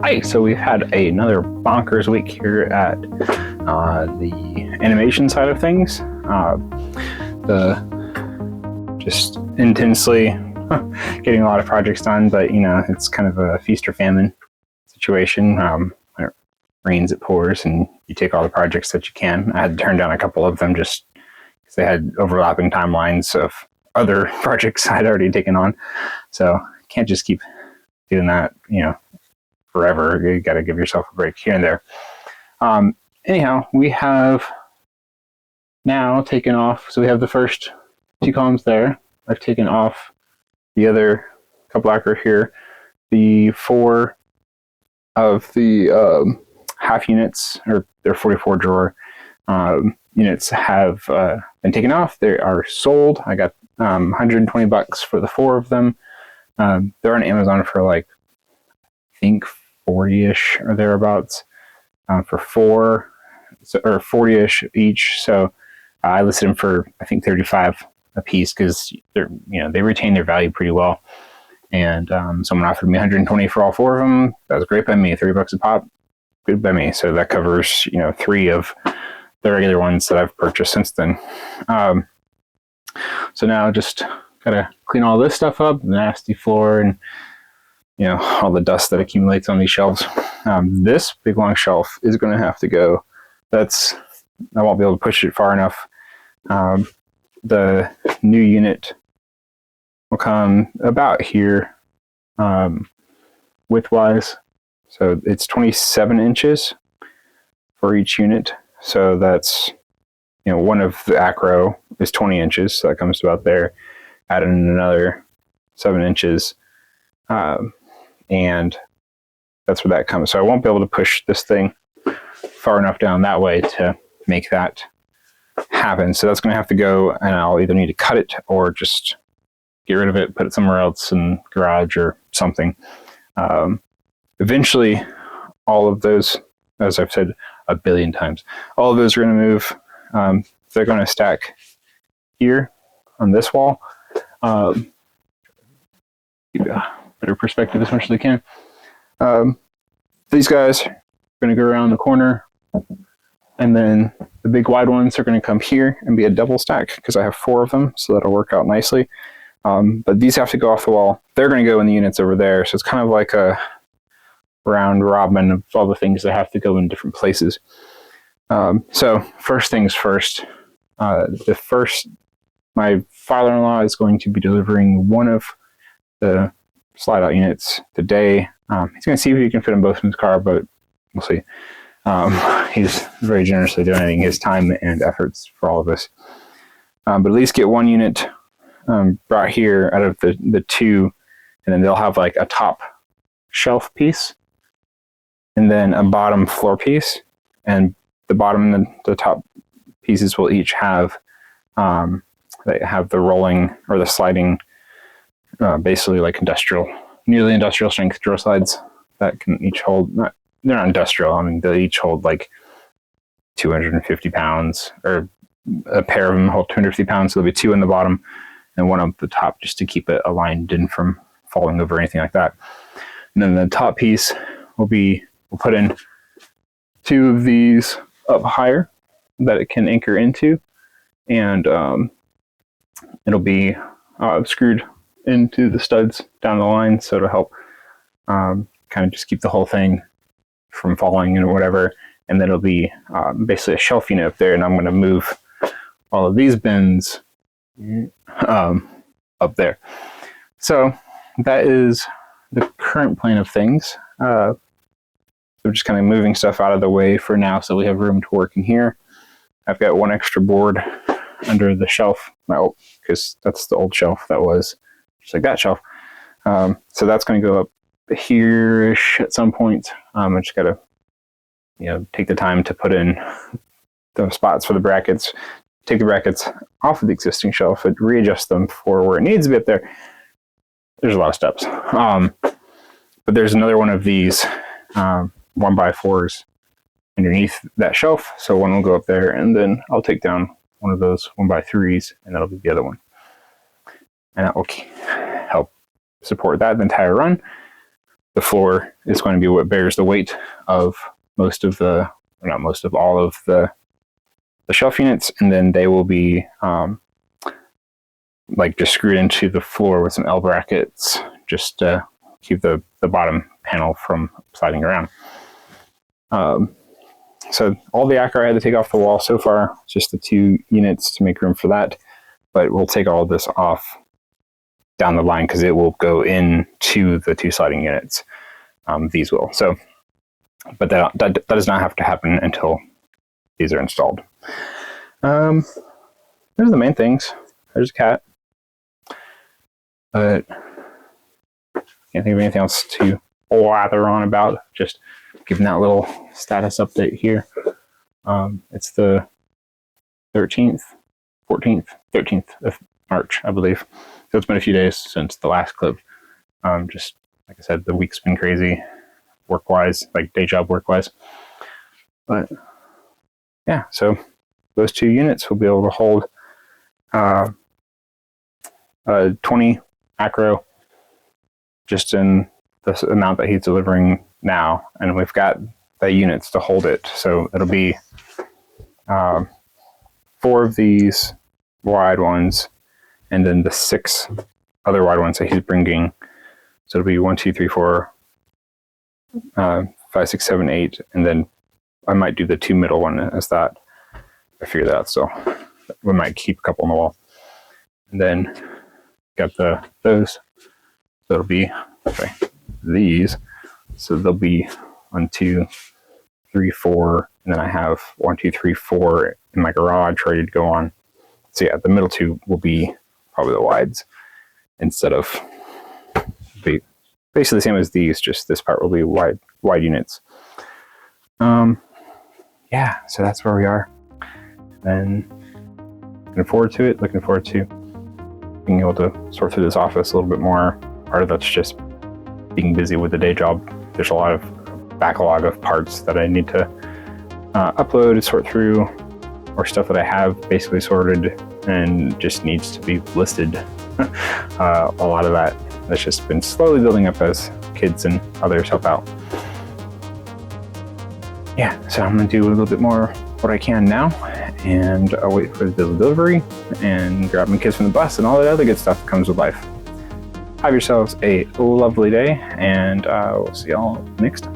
Hi, so we've had another bonkers week here at the animation side of things. Just intensely getting a lot of projects done, but you know, it's kind of a feast or famine situation. When it rains, it pours, and you take all the projects that you can. I had to turn down a couple of them just because they had overlapping timelines of other projects I'd already taken on. So can't just keep doing that, you know, forever. You got to give yourself a break here and there. Anyhow, we have now taken off. So we have the first two columns there. I've taken off the other couple acre here. The 4 of the half units, or their 44 drawer units, have been taken off. They are sold. I got $120 for the 4 of them. They're on Amazon for like, I think 40-ish or thereabouts for 4, or 40-ish each. So I listed them for, I think, 35 a piece because they're, you know, they retain their value pretty well. And someone offered me 120 for all 4 of them. That was great by me. $30 a pop, good by me. So that covers, you know, 3 of the regular ones that I've purchased since then. So now just gotta clean all this stuff up, the nasty floor, and you know, all the dust that accumulates on these shelves. This big long shelf is going to have to go. I won't be able to push it far enough. The new unit will come about here width-wise. So it's 27 inches for each unit. So that's, you know, one of the acro is 20 inches. So that comes about there. Add in another 7 inches. And that's where that comes. So I won't be able to push this thing far enough down that way to make that happen. So that's going to have to go, and I'll either need to cut it or just get rid of it, put it somewhere else in garage or something. Eventually, all of those, as I've said a billion times, all of those are going to move. They're going to stack here on this wall. Better perspective as much as they can. These guys are going to go around the corner, and then the big wide ones are going to come here and be a double stack because I have 4 of them, so that'll work out nicely. But these have to go off the wall. They're going to go in the units over there, so it's kind of like a round robin of all the things that have to go in different places. So first things first, my father-in-law is going to be delivering one of the slide out units today. He's going to see if he can fit them both in his car, but we'll see. He's very generously donating his time and efforts for all of this. But at least get one unit brought here out of the 2, and then they'll have like a top shelf piece and then a bottom floor piece, and the bottom and the top pieces will each have they have the rolling or the sliding, basically like nearly industrial strength drawer slides that can each hold, they're not industrial, I mean, they each hold like 250 pounds, or a pair of them hold 250 pounds, so there'll be 2 in the bottom and 1 up the top just to keep it aligned and from falling over or anything like that. And then the top piece we'll put in 2 of these up higher that it can anchor into, and it'll be screwed into the studs down the line, so it'll help kind of just keep the whole thing from falling and whatever. And then it'll be basically a shelf unit up there, and I'm going to move all of these bins up there. So that is the current plan of things. So just kind of moving stuff out of the way for now so we have room to work in here. I've got 1 extra board under the shelf, because that's the old shelf that was just like that shelf. So that's going to go up here-ish at some point. I just got to, you know, take the time to put in the spots for the brackets, take the brackets off of the existing shelf and readjust them for where it needs to be up there. There's a lot of steps. But there's another one of these 1x4s underneath that shelf. So one will go up there, and then I'll take down one of those 1x3s, and that'll be the other one. And that will help support that the entire run. the floor is going to be what bears the weight of most of the, or not most of, all of the shelf units, and then they will be like just screwed into the floor with some L brackets just to keep the bottom panel from sliding around. So all the acro I had to take off the wall so far, just the 2 units to make room for that, but we'll take all of this off down the line because it will go into the 2 sliding units. These will. So, but that does not have to happen until these are installed. Those are the main things. There's a cat, but can't think of anything else to blather on about. Just giving that little status update here. It's the 13th of March, I believe. So it's been a few days since the last clip. Just like I said, the week's been crazy work-wise, like day job work-wise. But yeah, so those 2 units will be able to hold 20 acro just in the amount that he's delivering now, and we've got the units to hold it. So it'll be 4 of these wide ones, and then the 6 other wide ones that he's bringing. So it'll be 1, 2, 3, 4, 5, 6, 7, 8, and then I might do the 2 middle one as that. I figure that out still. We might keep a couple on the wall, and then got those. So it'll be these. So there'll be 1, 2, 3, 4, and then I have 1, 2, 3, 4 in my garage ready to go on. So yeah, the middle 2 will be probably the wides instead of be basically the same as these. Just this part will be wide units. Yeah, so that's where we are. Then looking forward to it. Looking forward to being able to sort through this office a little bit more. Part of that's just being busy with the day job. There's a lot of backlog of parts that I need to upload and sort through, or stuff that I have basically sorted and just needs to be listed. A lot of that has just been slowly building up as kids and others help out. Yeah, so I'm gonna do a little bit more what I can now, and I'll wait for the delivery and grab my kids from the bus and all that other good stuff that comes with life. Have yourselves a lovely day, and we'll see y'all next time.